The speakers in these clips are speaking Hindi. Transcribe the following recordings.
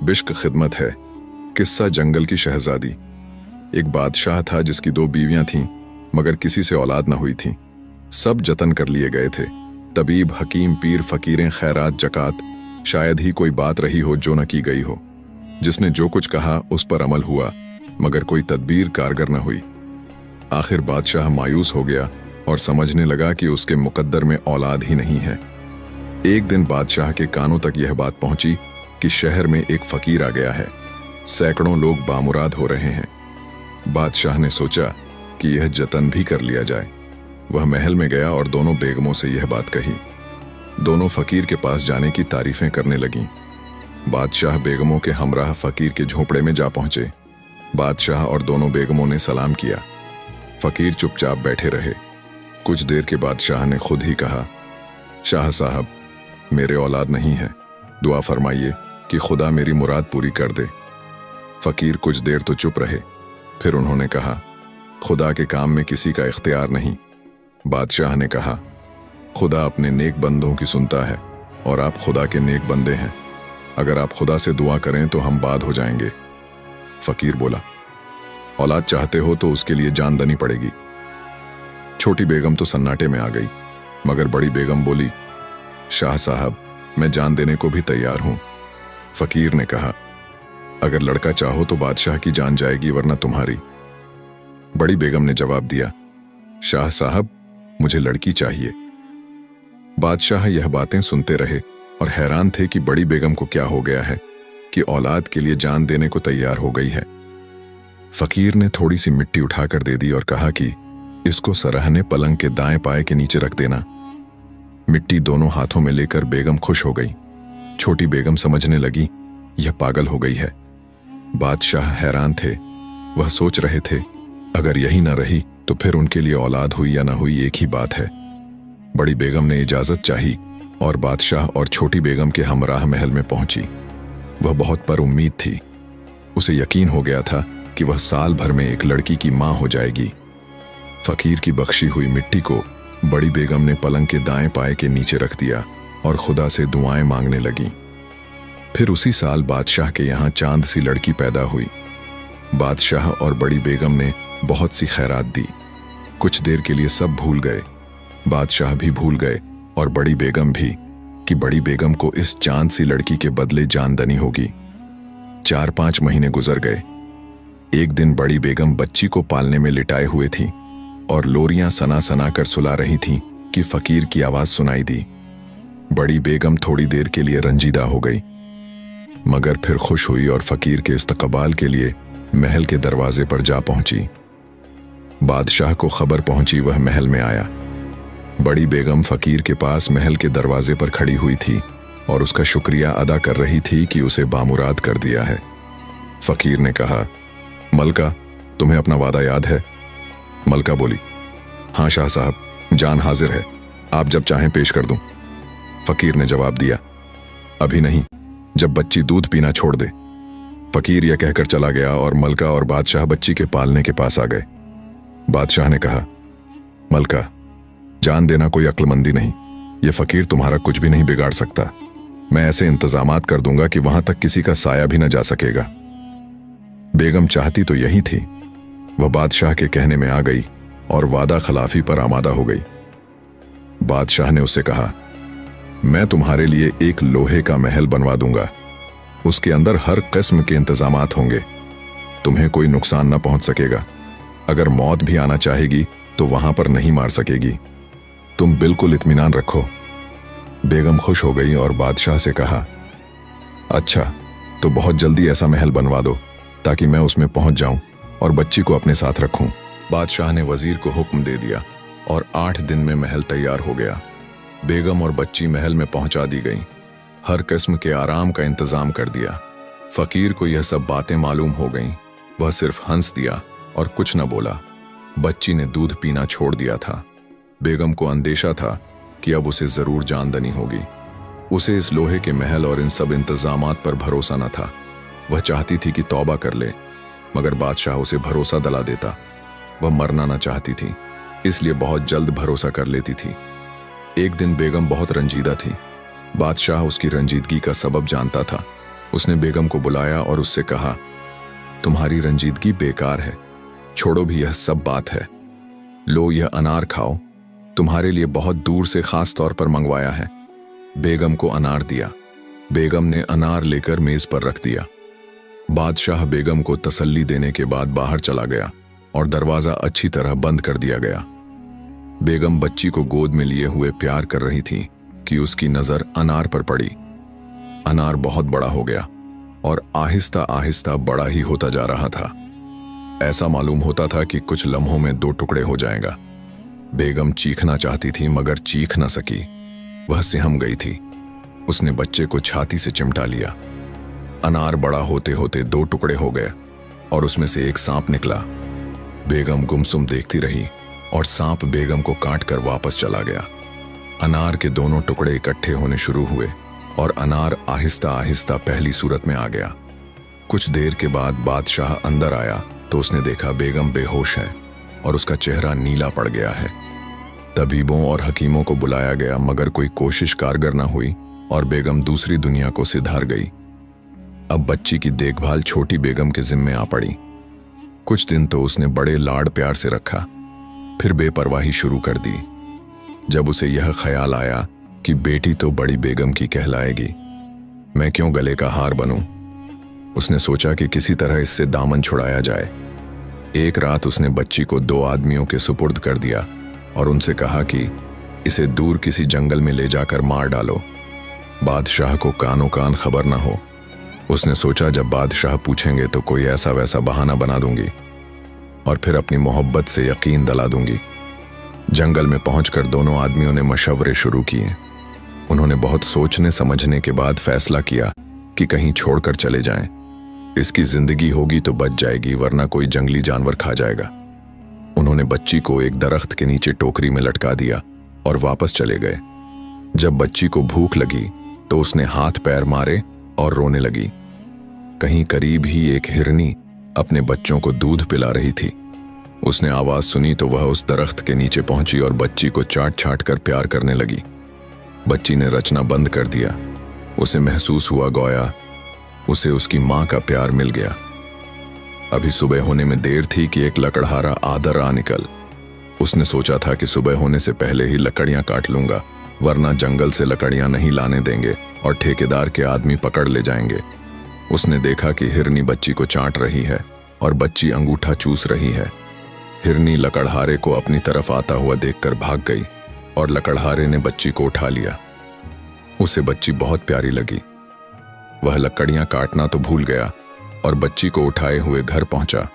बिश्क खिदमत है। किस्सा जंगल की शहजादी। एक बादशाह था जिसकी 2 बीवियां थीं, मगर किसी से औलाद न हुई थी। सब जतन कर लिए गए थे। तबीब, हकीम, पीर, फकीरें, खैरात, जकात, शायद ही कोई बात रही हो जो न की गई हो। जिसने जो कुछ कहा उस पर अमल हुआ, मगर कोई तदबीर कारगर न हुई। आखिर बादशाह मायूस हो गया और समझने लगा कि उसके मुकद्दर में औलाद ही नहीं है। एक दिन बादशाह के कानों तक यह बात पहुंची कि शहर में एक फकीर आ गया है। सैकड़ों लोग बामुराद हो रहे हैं। बादशाह ने सोचा कि यह जतन भी कर लिया जाए। वह महल में गया और दोनों बेगमों से यह बात कही। दोनों फकीर के पास जाने की तारीफें करने लगीं। बादशाह बेगमों के हमराह फकीर के झोपड़े में जा पहुंचे। बादशाह और दोनों बेगमों ने सलाम किया। फकीर चुपचाप बैठे रहे। कुछ देर के बाद शाह ने खुद ही कहा, शाह साहब, मेरे औलाद नहीं है, दुआ फरमाइए कि खुदा मेरी मुराद पूरी कर दे। फकीर कुछ देर तो चुप रहे, फिर उन्होंने कहा, खुदा के काम में किसी का इख्तियार नहीं। बादशाह ने कहा, खुदा अपने नेक बंदों की सुनता है और आप खुदा के नेक बंदे हैं। अगर आप खुदा से दुआ करें तो हम बाद हो जाएंगे। फकीर बोला, औलाद चाहते हो तो उसके लिए जान देनी पड़ेगी। छोटी बेगम तो सन्नाटे में आ गई, मगर बड़ी बेगम बोली, शाह साहब, मैं जान देने को भी तैयार हूं। फकीर ने कहा, अगर लड़का चाहो तो बादशाह की जान जाएगी, वरना तुम्हारी। बड़ी बेगम ने जवाब दिया, शाह साहब, मुझे लड़की चाहिए। बादशाह यह बातें सुनते रहे और हैरान थे कि बड़ी बेगम को क्या हो गया है कि औलाद के लिए जान देने को तैयार हो गई है। फकीर ने थोड़ी सी मिट्टी उठाकर दे दी और कहा कि इसको सरहने पलंग के दाएं पाए के नीचे रख देना। मिट्टी दोनों हाथों में लेकर बेगम खुश हो गई। छोटी बेगम समझने लगी यह पागल हो गई है। बादशाह हैरान थे। वह सोच रहे थे, अगर यही न रही तो फिर उनके लिए औलाद हुई या न हुई एक ही बात है। बड़ी बेगम ने इजाजत चाही और बादशाह और छोटी बेगम के हमराह महल में पहुंची। वह बहुत पर उम्मीद थी। उसे यकीन हो गया था कि वह साल भर में एक लड़की की मां हो जाएगी। फकीर की बख्शी हुई मिट्टी को बड़ी बेगम ने पलंग के दाएं पाए के नीचे रख दिया और खुदा से दुआएं मांगने लगी। फिर उसी साल बादशाह के यहाँ चांद सी लड़की पैदा हुई। बादशाह और बड़ी बेगम ने बहुत सी खैरात दी। कुछ देर के लिए सब भूल गए। बादशाह भी भूल गए और बड़ी बेगम भी, कि बड़ी बेगम को इस चांद सी लड़की के बदले जानदनी होगी। 4-5 महीने गुजर गए। एक दिन बड़ी बेगम बच्ची को पालने में लिटाए हुए थी और लोरियां सना सना कर सुला रही थीं कि फकीर की आवाज सुनाई दी। बड़ी बेगम थोड़ी देर के लिए रंजीदा हो गई, मगर फिर खुश हुई और फकीर के इस्तकबाल के लिए महल के दरवाजे पर जा पहुंची। बादशाह को खबर पहुंची, वह महल में आया। बड़ी बेगम फकीर के पास महल के दरवाजे पर खड़ी हुई थी और उसका शुक्रिया अदा कर रही थी कि उसे बामुराद कर दिया है। फकीर ने कहा, मलका, तुम्हें अपना वादा याद है? मलका बोली, हाँ शाह साहब, जान हाजिर है, आप जब चाहें पेश कर दूं। फकीर ने जवाब दिया, अभी नहीं, जब बच्ची दूध पीना छोड़ दे। फकीर यह कहकर चला गया और मलका और बादशाह बच्ची के पालने के पास आ गए। बादशाह ने कहा, मलका, जान देना कोई अक्लमंदी नहीं। यह फकीर तुम्हारा कुछ भी नहीं बिगाड़ सकता। मैं ऐसे इंतजामात कर दूंगा कि वहां तक किसी का साया भी न जा सकेगा। बेगम चाहती तो यही थी। वह बादशाह के कहने में आ गई और वादा खिलाफी पर आमादा हो गई। बादशाह ने उससे कहा, मैं तुम्हारे लिए एक लोहे का महल बनवा दूंगा। उसके अंदर हर किस्म के इंतजामात होंगे। तुम्हें कोई नुकसान न पहुंच सकेगा। अगर मौत भी आना चाहेगी तो वहां पर नहीं मार सकेगी। तुम बिल्कुल इत्मीनान रखो। बेगम खुश हो गई और बादशाह से कहा, अच्छा, तो बहुत जल्दी ऐसा महल बनवा दो ताकि मैं उसमें पहुंच जाऊं और बच्ची को अपने साथ रखूं। बादशाह ने वजीर को हुक्म दे दिया और 8 दिन में महल तैयार हो गया। बेगम और बच्ची महल में पहुंचा दी गई। हर किस्म के आराम का इंतजाम कर दिया। फकीर को यह सब बातें मालूम हो गईं। वह सिर्फ हंस दिया और कुछ न बोला। बच्ची ने दूध पीना छोड़ दिया था। बेगम को अंदेशा था कि अब उसे जरूर जानदनी होगी। उसे इस लोहे के महल और इन सब इंतजामात पर भरोसा न था। वह चाहती थी कि तौबा कर ले, मगर बादशाह उसे भरोसा दिला देता। वह मरना न चाहती थी, इसलिए बहुत जल्द भरोसा कर लेती थी। एक दिन बेगम बहुत रंजीदा थी। बादशाह उसकी रंजीदगी का सबब जानता था उसने बेगम को बुलाया और उससे कहा, तुम्हारी रंजीदगी बेकार है, छोड़ो भी, यह सब बात है। लो यह अनार खाओ, तुम्हारे लिए बहुत दूर से खास तौर पर मंगवाया है। बेगम को अनार दिया। बेगम ने अनार लेकर मेज पर रख दिया। बादशाह बेगम को तसल्ली देने के बाद बाहर चला गया और दरवाजा अच्छी तरह बंद कर दिया गया। बेगम बच्ची को गोद में लिए हुए प्यार कर रही थी कि उसकी नजर अनार पर पड़ी। अनार बहुत बड़ा हो गया और आहिस्ता आहिस्ता बड़ा ही होता जा रहा था। ऐसा मालूम होता था कि कुछ लम्हों में 2 टुकड़े हो जाएगा। बेगम चीखना चाहती थी मगर चीख न सकी, वह सिहम गई थी। उसने बच्चे को छाती से चिमटा लिया। अनार बड़ा होते होते 2 टुकड़े हो गए और उसमें से एक सांप निकला। बेगम गुमसुम देखती रही और सांप बेगम को काट कर वापस चला गया। अनार के दोनों टुकड़े इकट्ठे होने शुरू हुए और अनार आहिस्ता आहिस्ता पहली सूरत में आ गया। कुछ देर के बाद बादशाह अंदर आया तो उसने देखा बेगम बेहोश है और उसका चेहरा नीला पड़ गया है। तबीबों और हकीमों को बुलाया गया मगर कोई कोशिश कारगर न हुई और बेगम दूसरी दुनिया को सिधार गई। अब बच्ची की देखभाल छोटी बेगम के जिम्मे आ पड़ी। कुछ दिन तो उसने बड़े लाड प्यार से रखा, फिर बेपरवाही शुरू कर दी। जब उसे यह ख्याल आया कि बेटी तो बड़ी बेगम की कहलाएगी, मैं क्यों गले का हार बनूं, उसने सोचा कि किसी तरह इससे दामन छुड़ाया जाए। एक रात उसने बच्ची को 2 आदमियों के सुपुर्द कर दिया और उनसे कहा कि इसे दूर किसी जंगल में ले जाकर मार डालो, बादशाह को कानो कान खबर न हो। उसने सोचा जब बादशाह पूछेंगे तो कोई ऐसा वैसा बहाना बना दूंगी और फिर अपनी मोहब्बत से यकीन दिला दूंगी। जंगल में पहुंचकर दोनों आदमियों ने मशवरे शुरू किए। उन्होंने बहुत सोचने समझने के बाद फैसला किया कि कहीं छोड़कर चले जाएं। इसकी जिंदगी होगी तो बच जाएगी वरना कोई जंगली जानवर खा जाएगा। उन्होंने बच्ची को एक दरख्त के नीचे टोकरी में लटका दिया और वापस चले गए। जब बच्ची को भूख लगी तो उसने हाथ पैर मारे और रोने लगी। कहीं करीब ही एक हिरनी अपने बच्चों को दूध पिला रही थी। उसने आवाज सुनी तो वह उस दरख्त के नीचे पहुंची और बच्ची को चाट चाट कर प्यार करने लगी। बच्ची ने रचना बंद कर दिया। उसे महसूस हुआ गोया उसे उसकी मां का प्यार मिल गया। अभी सुबह होने में देर थी कि एक लकड़हारा आदर आ निकल। उसने सोचा था कि सुबह होने से पहले ही लकड़ियां काट लूंगा वरना जंगल से लकड़ियां नहीं लाने देंगे और ठेकेदार के आदमी पकड़ ले जाएंगे। उसने देखा कि हिरनी बच्ची को चाट रही है और बच्ची अंगूठा चूस रही है। हिरनी लकड़हारे को अपनी तरफ आता हुआ देखकर भाग गई और लकड़हारे ने बच्ची को उठा लिया। उसे बच्ची बहुत प्यारी लगी। वह लकड़ियां काटना तो भूल गया और बच्ची को उठाए हुए घर पहुंचा।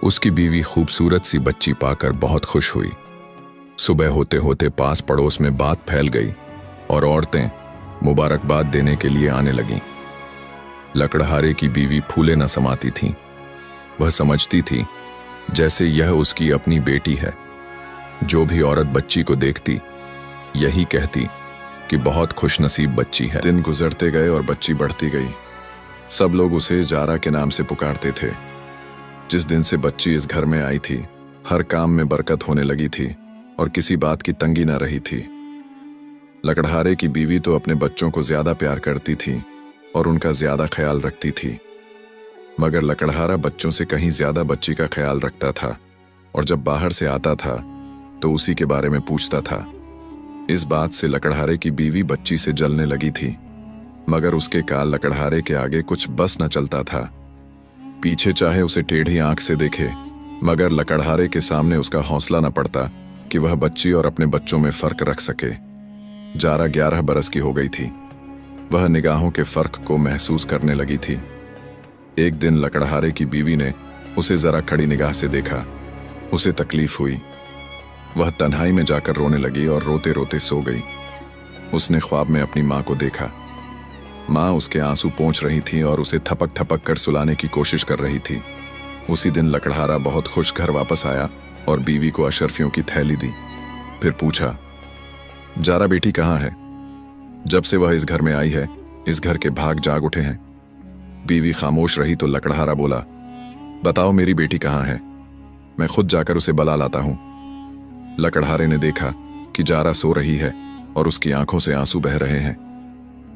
उसकी बीवी खूबसूरत सी बच्ची पाकर बहुत खुश हुई। सुबह होते होते पास पड़ोस में बात फैल गई और औरतें मुबारकबाद देने के लिए आने लगीं। लकड़हारे की बीवी फूले न समाती थी। वह समझती थी जैसे यह उसकी अपनी बेटी है। जो भी औरत बच्ची को देखती यही कहती कि बहुत खुशनसीब बच्ची है। दिन गुजरते गए और बच्ची बढ़ती गई। सब लोग उसे जारा के नाम से पुकारते थे। जिस दिन से बच्ची इस घर में आई थी हर काम में बरकत होने लगी थी और किसी बात की तंगी न रही थी। लकड़हारे की बीवी तो अपने बच्चों को ज्यादा प्यार करती थी और उनका ज्यादा ख्याल रखती थी, मगर लकड़हारा बच्चों से कहीं ज्यादा बच्ची का ख्याल रखता था और जब बाहर से आता था तो उसी के बारे में पूछता था। इस बात से लकड़हारे की बीवी बच्ची से जलने लगी थी, मगर उसके काल लकड़हारे के आगे कुछ बस न चलता था। पीछे चाहे उसे टेढ़ी आंख से देखे, मगर लकड़हारे के सामने उसका हौसला न पड़ता कि वह बच्ची और अपने बच्चों में फर्क रख सके। जारा 11 बरस की हो गई थी। वह निगाहों के फर्क को महसूस करने लगी थी। एक दिन लकड़हारे की बीवी ने उसे जरा खड़ी निगाह से देखा। उसे तकलीफ हुई। वह तन्हाई में जाकर रोने लगी और रोते रोते सो गई। उसने ख्वाब में अपनी मां को देखा। मां उसके आंसू पोंछ रही थी और उसे थपक थपक कर सुलाने की कोशिश कर रही थी। उसी दिन लकड़हारा बहुत खुश घर वापस आया और बीवी को अशर्फियों की थैली दी। फिर पूछा, जारा बेटी कहाँ है? जब से वह इस घर में आई है इस घर के भाग जाग उठे हैं। बीवी खामोश रही तो लकड़हारा बोला, बताओ मेरी बेटी कहाँ है, मैं खुद जाकर उसे बुला लाता हूं। लकड़हारे ने देखा कि जारा सो रही है और उसकी आंखों से आंसू बह रहे हैं।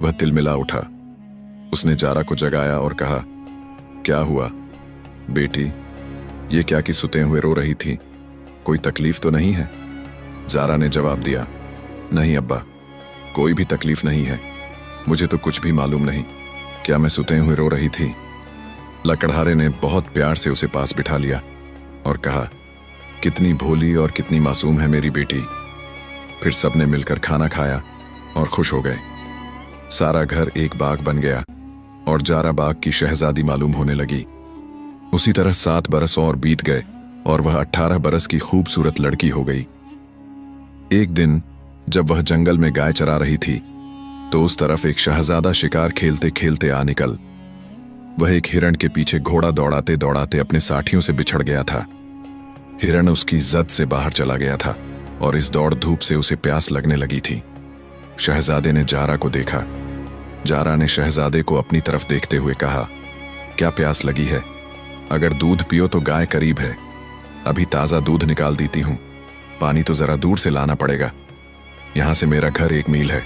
वह तिलमिला उठा। उसने जारा को जगाया और कहा, क्या हुआ बेटी? ये क्या कि सुते हुए रो रही थी? कोई तकलीफ तो नहीं है? जारा ने जवाब दिया, नहीं अब्बा, कोई भी तकलीफ नहीं है। मुझे तो कुछ भी मालूम नहीं। क्या मैं सुते हुए रो रही थी? लकड़हारे ने बहुत प्यार से उसे पास बिठा लिया और कहा, कितनी भोली और कितनी मासूम है मेरी बेटी। फिर सबने मिलकर खाना खाया और खुश हो गए। सारा घर एक बाग बन गया और जारा बाग की शहजादी मालूम होने लगी। उसी तरह 7 बरस और बीत गए और वह 18 बरस की खूबसूरत लड़की हो गई। एक दिन जब वह जंगल में गाय चरा रही थी तो उस तरफ एक शहजादा शिकार खेलते खेलते आ निकल। वह एक हिरण के पीछे घोड़ा दौड़ाते दौड़ाते अपने साथियों से बिछड़ गया था। हिरण उसकी जद से बाहर चला गया था और इस दौड़ धूप से उसे प्यास लगने लगी थी। शहजादे ने जारा को देखा। जारा ने शहजादे को अपनी तरफ देखते हुए कहा, क्या प्यास लगी है? अगर दूध पियो तो गाय करीब है, अभी ताजा दूध निकाल देती हूं। पानी तो जरा दूर से लाना पड़ेगा। यहां से मेरा घर 1 मील है।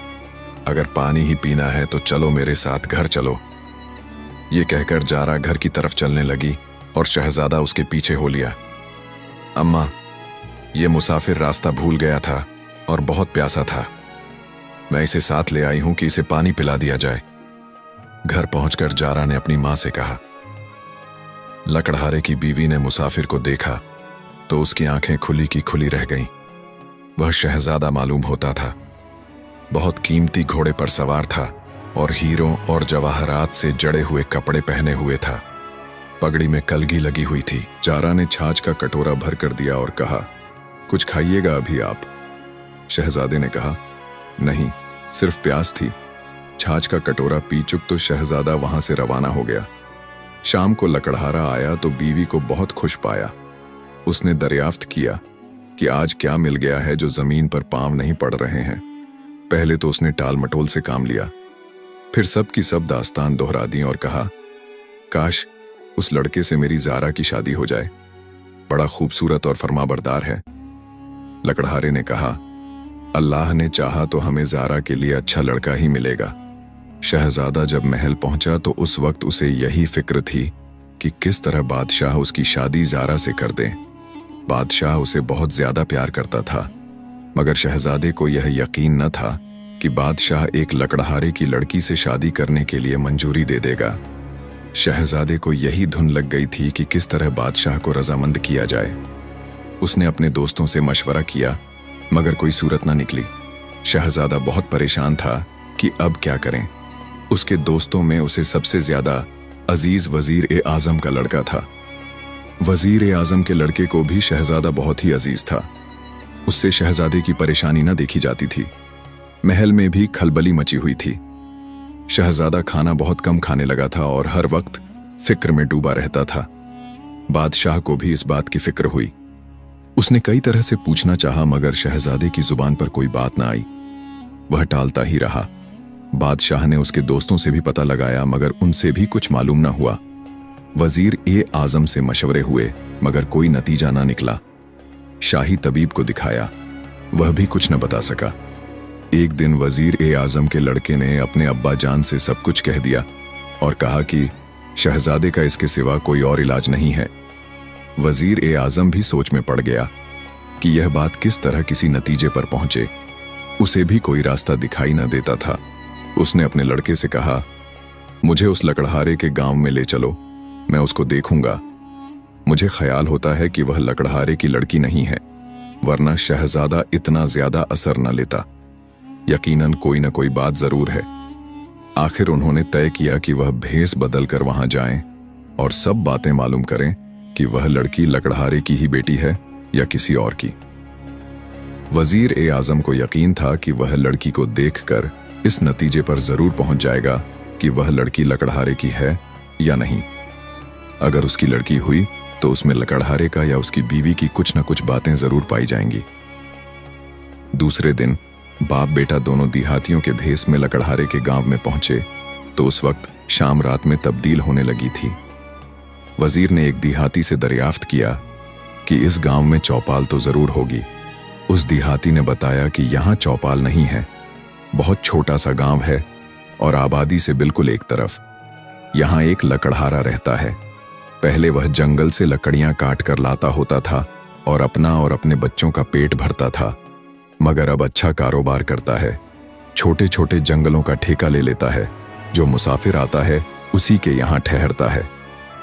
अगर पानी ही पीना है तो चलो मेरे साथ घर चलो। ये कहकर जारा घर की तरफ चलने लगी और शहजादा उसके पीछे हो लिया। अम्मा, ये मुसाफिर रास्ता भूल गया था और बहुत प्यासा था। मैं इसे साथ ले आई हूं कि इसे पानी पिला दिया जाए। घर पहुंचकर जारा ने अपनी मां से कहा। लकड़हारे की बीवी ने मुसाफिर को देखा तो उसकी आंखें खुली की खुली रह गईं। वह शहजादा मालूम होता था। बहुत कीमती घोड़े पर सवार था और हीरों और जवाहरात से जड़े हुए कपड़े पहने हुए था। पगड़ी में कलगी लगी हुई थी। जारा ने छाछ का कटोरा भर कर दिया और कहा, कुछ खाइएगा अभी आप? शहजादे ने कहा, नहीं, सिर्फ प्यास थी। छाछ का कटोरा पी चुक तो शहजादा वहां से रवाना हो गया। शाम को लकड़हारा आया तो बीवी को बहुत खुश पाया। उसने दरियाफ्त किया कि आज क्या मिल गया है जो जमीन पर पांव नहीं पड़ रहे हैं। पहले तो उसने टाल मटोल से काम लिया, फिर सब की सब दास्तान दोहरा दी और कहा, काश उस लड़के से मेरी जारा की शादी हो जाए। बड़ा खूबसूरत और फरमाबरदार है। लकड़हारे ने कहा, अल्लाह ने चाहा तो हमें जारा के लिए अच्छा लड़का ही मिलेगा। शहजादा जब महल पहुंचा तो उस वक्त उसे यही फिक्र थी कि किस तरह बादशाह उसकी शादी जारा से कर दे। बादशाह उसे बहुत ज्यादा प्यार करता था, मगर शहजादे को यह यकीन न था कि बादशाह एक लकड़हारे की लड़की से शादी करने के लिए मंजूरी दे देगा। शहजादे को यही धुन लग गई थी कि किस तरह बादशाह को रजामंद किया जाए। उसने अपने दोस्तों से मशवरा किया, मगर कोई सूरत न निकली। शहजादा बहुत परेशान था कि अब क्या करें। उसके दोस्तों में उसे सबसे ज्यादा अजीज वजीर-ए-आजम का लड़का था। वजीर-ए-आजम के लड़के को भी शहजादा बहुत ही अजीज था। उससे शहजादे की परेशानी न देखी जाती थी। महल में भी खलबली मची हुई थी। शहजादा खाना बहुत कम खाने लगा था और हर वक्त फिक्र में डूबा रहता था। बादशाह को भी इस बात की फिक्र हुई। उसने कई तरह से पूछना चाहा, मगर शहजादे की जुबान पर कोई बात ना आई। वह टालता ही रहा। बादशाह ने उसके दोस्तों से भी पता लगाया, मगर उनसे भी कुछ मालूम न हुआ। वजीर-ए-आजम से मशवरे हुए, मगर कोई नतीजा ना निकला। शाही तबीब को दिखाया, वह भी कुछ न बता सका। एक दिन वजीर-ए-आजम के लड़के ने अपने अब्बा जान से सब कुछ कह दिया और कहा कि शहजादे का इसके सिवा कोई और इलाज नहीं है। वजीर-ए-आजम भी सोच में पड़ गया कि यह बात किस तरह किसी नतीजे पर पहुंचे। उसे भी कोई रास्ता दिखाई न देता था। उसने अपने लड़के से कहा, मुझे उस लकड़हारे के गांव में ले चलो, मैं उसको देखूंगा। मुझे ख्याल होता है कि वह लकड़हारे की लड़की नहीं है, वरना शहजादा इतना ज्यादा असर न लेता। यकीनन कोई न कोई बात जरूर है। आखिर उन्होंने तय किया कि वह भेस बदलकर वहां जाएं और सब बातें मालूम करें कि वह लड़की लकड़हारे की ही बेटी है या किसी और की। वजीर-ए-आजम को यकीन था कि वह लड़की को देखकर इस नतीजे पर जरूर पहुंच जाएगा कि वह लड़की लकड़हारे की है या नहीं। अगर उसकी लड़की हुई तो उसमें लकड़हारे का या उसकी बीवी की कुछ न कुछ बातें जरूर पाई जाएंगी। दूसरे दिन बाप बेटा दोनों देहातियों के भेस में लकड़हारे के गांव में पहुंचे तो उस वक्त शाम रात में तब्दील होने लगी थी। वजीर ने एक देहाती से दरियाफ्त किया कि इस गांव में चौपाल तो जरूर होगी। उस देहाती ने बताया कि यहां चौपाल नहीं है, बहुत छोटा सा गांव है और आबादी से बिल्कुल एक तरफ यहाँ एक लकड़हारा रहता है। पहले वह जंगल से लकड़ियां काट कर लाता होता था और अपना और अपने बच्चों का पेट भरता था, मगर अब अच्छा कारोबार करता है। छोटे छोटे जंगलों का ठेका ले लेता है। जो मुसाफिर आता है उसी के यहाँ ठहरता है।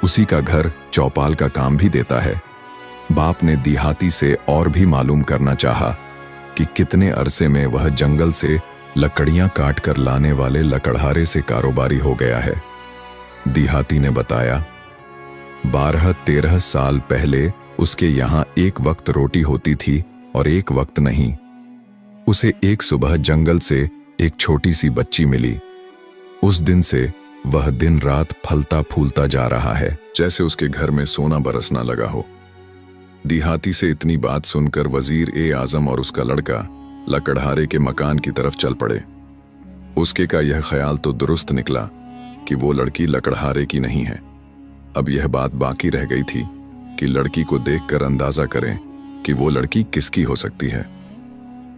उसी का घर चौपाल का काम भी देता है। बाप ने देहाती से और भी मालूम करना चाहा कि कितने अरसे में वह जंगल से लकड़ियां काट कर लाने वाले लकड़हारे से कारोबारी हो गया है। देहाती ने बताया, 12-13 साल पहले उसके यहाँ एक वक्त रोटी होती थी और एक वक्त नहीं। उसे एक सुबह जंगल से एक छोटी सी बच्ची मिली। उस दिन से वह दिन रात फलता फूलता जा रहा है, जैसे उसके घर में सोना बरसना लगा हो। देहाती से इतनी बात सुनकर वजीर-ए-आजम और उसका लड़का लकड़हारे के मकान की तरफ चल पड़े। उसके का यह ख्याल तो दुरुस्त निकला कि वो लड़की लकड़हारे की नहीं है। अब यह बात बाकी रह गई थी कि लड़की को देखकर अंदाजा करें कि वो लड़की किसकी हो सकती है।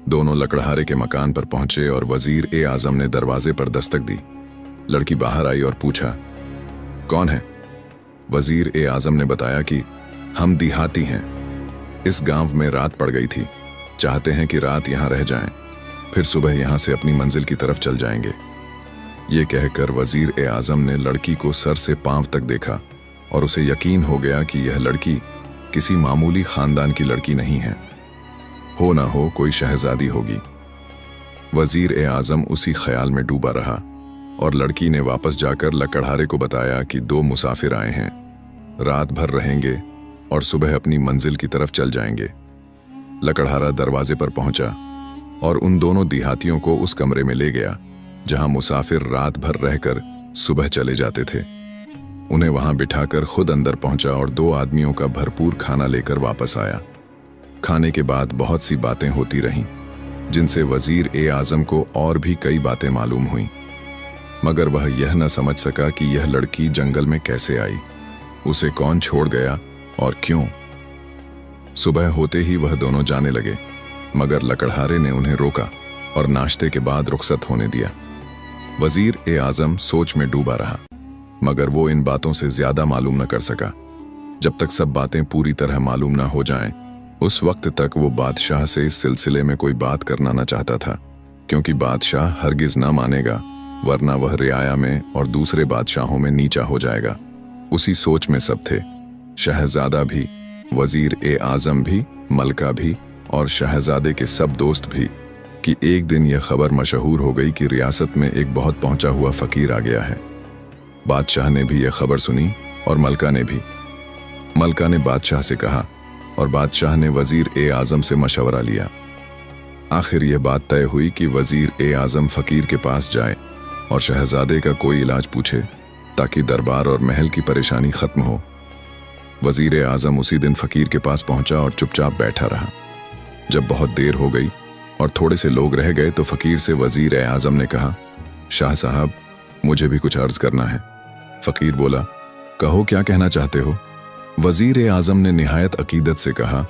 दोनों लकड़हारे के मकान पर पहुंचे और वजीर-ए-आजम ने दरवाजे पर दस्तक दी। लड़की बाहर आई और पूछा, कौन है? वजीर-ए-आजम ने बताया कि हम देहाती हैं। इस गांव में रात पड़ गई थी, चाहते हैं कि रात यहां रह जाएं, फिर सुबह यहां से अपनी मंजिल की तरफ चल जाएंगे। ये कहकर वजीर-ए-आजम ने लड़की को सर से पांव तक देखा और उसे यकीन हो गया कि यह लड़की किसी मामूली खानदान की लड़की नहीं है। हो ना हो कोई शहजादी होगी। वजीर-ए-आजम उसी ख्याल में डूबा रहा और लड़की ने वापस जाकर लकड़हारे को बताया कि 2 मुसाफिर आए हैं, रात भर रहेंगे और सुबह अपनी मंजिल की तरफ चल जाएंगे। लकड़हारा दरवाजे पर पहुंचा और उन दोनों देहातियों को उस कमरे में ले गया जहां मुसाफिर रात भर रहकर सुबह चले जाते थे। उन्हें वहां बिठाकर खुद अंदर पहुंचा और 2 आदमियों का भरपूर खाना लेकर वापस आया। खाने के बाद बहुत सी बातें होती रहीं, जिनसे वजीर-ए-आजम को और भी कई बातें मालूम हुईं, मगर वह यह न समझ सका कि यह लड़की जंगल में कैसे आई, उसे कौन छोड़ गया और क्यों। सुबह होते ही वह दोनों जाने लगे, मगर लकड़हारे ने उन्हें रोका और नाश्ते के बाद रुखसत होने दिया। वजीर-ए-आजम सोच में डूबा रहा, मगर वो इन बातों से ज्यादा मालूम न कर सका। जब तक सब बातें पूरी तरह मालूम न हो जाएं, उस वक्त तक वो बादशाह से इस सिलसिले में कोई बात करना न चाहता था, क्योंकि बादशाह हरगिज न मानेगा, वरना वह रियाया में और दूसरे बादशाहों में नीचा हो जाएगा। उसी सोच में सब थे, शहजादा भी, वजीर-ए-आजम भी, मलका भी और शहजादे के सब दोस्त भी, कि एक दिन यह खबर मशहूर हो गई कि रियासत में एक बहुत पहुंचा हुआ फकीर आ गया है। बादशाह ने भी यह खबर सुनी और मलका ने भी। मलका ने बादशाह से कहा और बादशाह ने वजीर-ए-आजम से मशवरा लिया। आखिर यह बात तय हुई कि वजीर-ए-आजम फकीर के पास जाए और शहजादे का कोई इलाज पूछे, ताकि दरबार और महल की परेशानी खत्म हो। वजीर-ए-आजम उसी दिन फकीर के पास पहुंचा और चुपचाप बैठा रहा। जब बहुत देर हो गई और थोड़े से लोग रह गए तो फकीर से वजीर-ए-आजम ने कहा, शाह साहब, मुझे भी कुछ अर्ज करना है। फकीर बोला, कहो क्या कहना चाहते हो? वजीर-ए-आजम ने निहायत अकीदत से कहा,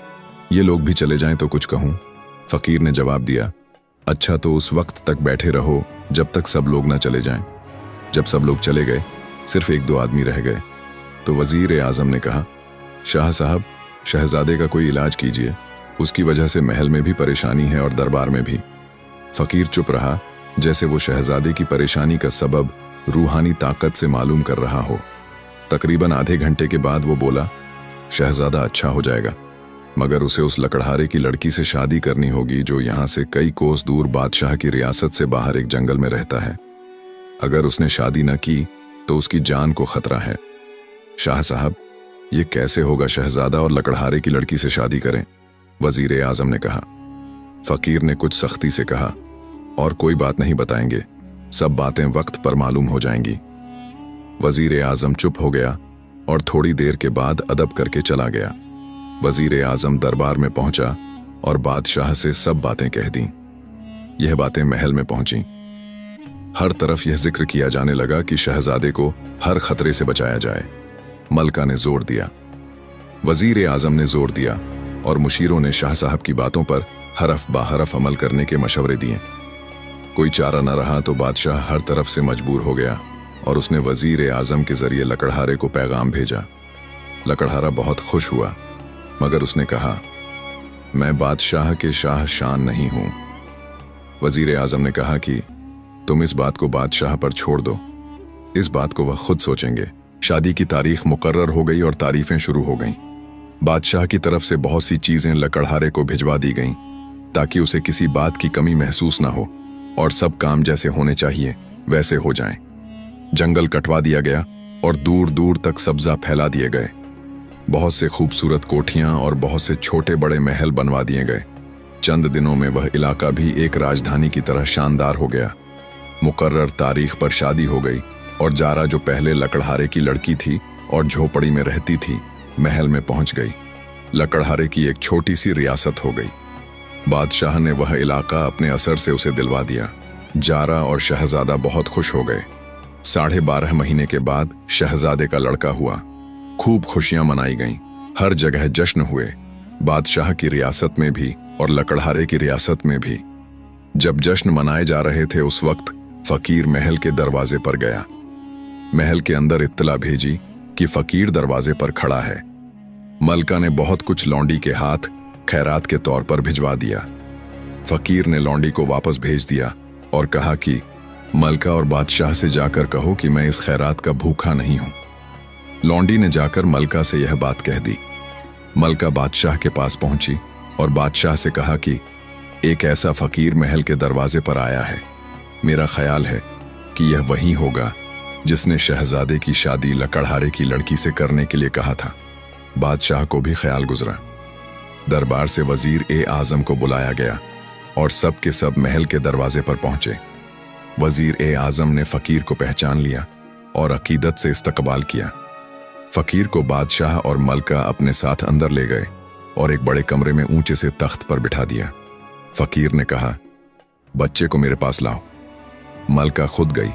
ये लोग भी चले जाएं तो कुछ कहूं। फकीर ने जवाब दिया, अच्छा तो उस वक्त तक बैठे रहो जब तक सब लोग न चले जाएं। जब सब लोग चले गए, सिर्फ 1-2 आदमी रह गए, तो वजीर-ए-आजम ने कहा, शाह साहब, शहजादे का कोई इलाज कीजिए, उसकी वजह से महल में भी परेशानी है और दरबार में भी। फकीर चुप रहा, जैसे वो शहजादे की परेशानी का सबब रूहानी ताकत से मालूम कर रहा हो। तकरीबन आधे घंटे के बाद वो बोला, शहजादा अच्छा हो जाएगा, मगर उसे उस लकड़हारे की लड़की से शादी करनी होगी जो यहाँ से कई कोस दूर बादशाह की रियासत से बाहर एक जंगल में रहता है। अगर उसने शादी न की तो उसकी जान को खतरा है। शाह साहब, ये कैसे होगा, शहजादा और लकड़हारे की लड़की से शादी करें? वजीर-ए-आजम ने कहा। फकीर ने कुछ सख्ती से कहा, और कोई बात नहीं बताएंगे, सब बातें वक्त पर मालूम हो जाएंगी। वजीर-ए-आजम चुप हो गया और थोड़ी देर के बाद अदब करके चला गया। वजीर-ए-आजम दरबार में पहुंचा और बादशाह से सब बातें कह दी। यह बातें महल में पहुंची। हर तरफ यह जिक्र किया जाने लगा कि शहजादे को हर खतरे से बचाया जाए। मलका ने जोर दिया, वजीर-ए-आजम ने जोर दिया और मुशीरों ने शाह साहब की बातों पर हरफ बाहरफ अमल करने के मशवरे दिए। कोई चारा न रहा तो बादशाह हर तरफ से मजबूर हो गया और उसने वजीर आजम के जरिए लकड़हारे को पैगाम भेजा। लकड़हारा बहुत खुश हुआ, मगर उसने कहा, मैं बादशाह के शाह शान नहीं हूं। वजीर आजम ने कहा कि तुम इस बात को बादशाह पर छोड़ दो, इस बात को वह खुद सोचेंगे। शादी की तारीख मुकर्रर हो गई और तारीफें शुरू हो गईं। बादशाह की तरफ से बहुत सी चीजें लकड़हारे को भिजवा दी गईं ताकि उसे किसी बात की कमी महसूस ना हो और सब काम जैसे होने चाहिए वैसे हो जाएं। जंगल कटवा दिया गया और दूर दूर तक सब्जा फैला दिए गए। बहुत से खूबसूरत कोठियां और बहुत से छोटे बड़े महल बनवा दिए गए। चंद दिनों में वह इलाका भी एक राजधानी की तरह शानदार हो गया। मुकर्रर तारीख पर शादी हो गई और जारा, जो पहले लकड़हारे की लड़की थी और झोपड़ी में रहती थी, महल में पहुंच गई। लकड़हारे की एक छोटी सी रियासत हो गई। बादशाह ने वह इलाका अपने असर से उसे दिलवा दिया। जारा और शहजादा बहुत खुश हो गए। 12.5 महीने के बाद शहजादे का लड़का हुआ। खूब खुशियां मनाई गईं। हर जगह जश्न हुए, बादशाह की रियासत में भी और लकड़हारे की रियासत में भी। जब जश्न मनाए जा रहे थे उस वक्त फकीर महल के दरवाजे पर गया। महल के अंदर इत्तला भेजी कि फकीर दरवाजे पर खड़ा है। मलका ने बहुत कुछ लौंडी के हाथ खैरात के तौर पर भिजवा दिया। फकीर ने लौंडी को वापस भेज दिया और कहा कि मलका और बादशाह से जाकर कहो कि मैं इस खैरात का भूखा नहीं हूं। लौंडी ने जाकर मलका से यह बात कह दी। मलका बादशाह के पास पहुंची और बादशाह से कहा कि एक ऐसा फकीर महल के दरवाजे पर आया है। मेरा ख्याल है कि यह वही होगा जिसने शहजादे की शादी लकड़हारे की लड़की से करने के लिए कहा था। बादशाह को भी ख्याल गुजरा। दरबार से वजीर आजम को बुलाया गया और सब के सब महल के दरवाजे पर पहुंचे। वजीर आजम ने फकीर को पहचान लिया और अकीदत से इस्तकबाल किया। फकीर को बादशाह और मलका अपने साथ अंदर ले गए और एक बड़े कमरे में ऊंचे से तख्त पर बिठा दिया। फकीर ने कहा, बच्चे को मेरे पास लाओ। मलका खुद गई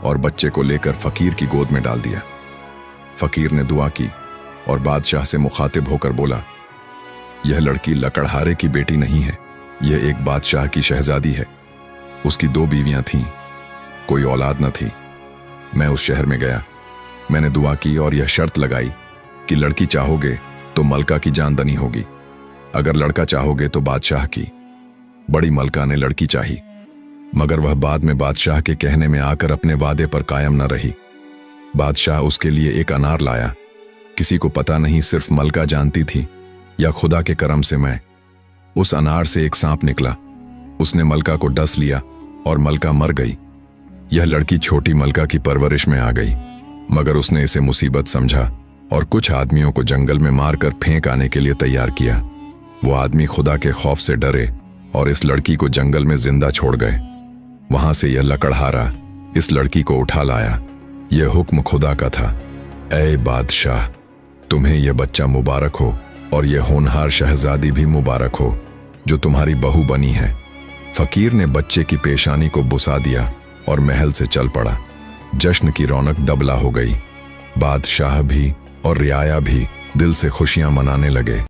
और बच्चे को लेकर फकीर की गोद में डाल दिया। फकीर ने दुआ की और बादशाह से मुखातिब होकर बोला, यह लड़की लकड़हारे की बेटी नहीं है, यह एक बादशाह की शहजादी है। उसकी 2 बीवियां थीं, कोई औलाद न थी। मैं उस शहर में गया, मैंने दुआ की और यह शर्त लगाई कि लड़की चाहोगे तो मलका की जानदनी होगी, अगर लड़का चाहोगे तो बादशाह की। बड़ी मलका ने लड़की चाही, मगर वह बाद में बादशाह के कहने में आकर अपने वादे पर कायम न रही। बादशाह उसके लिए एक अनार लाया। किसी को पता नहीं, सिर्फ मलका जानती थी या खुदा के करम से मैं। उस अनार से एक सांप निकला। उसने मलका को डस लिया और मलका मर गई। यह लड़की छोटी मलका की परवरिश में आ गई, मगर उसने इसे मुसीबत समझा और कुछ आदमियों को जंगल में मारकर फेंक आने के लिए तैयार किया। वो आदमी खुदा के खौफ से डरे और इस लड़की को जंगल में जिंदा छोड़ गए। वहां से यह लकड़हारा इस लड़की को उठा लाया। यह हुक्म खुदा का था। ऐ बादशाह, तुम्हें यह बच्चा मुबारक हो और यह होनहार शहजादी भी मुबारक हो जो तुम्हारी बहू बनी है। फकीर ने बच्चे की पेशानी को बुसा दिया और महल से चल पड़ा। जश्न की रौनक दबला हो गई। बादशाह भी और रियाया भी दिल से खुशियां मनाने लगे।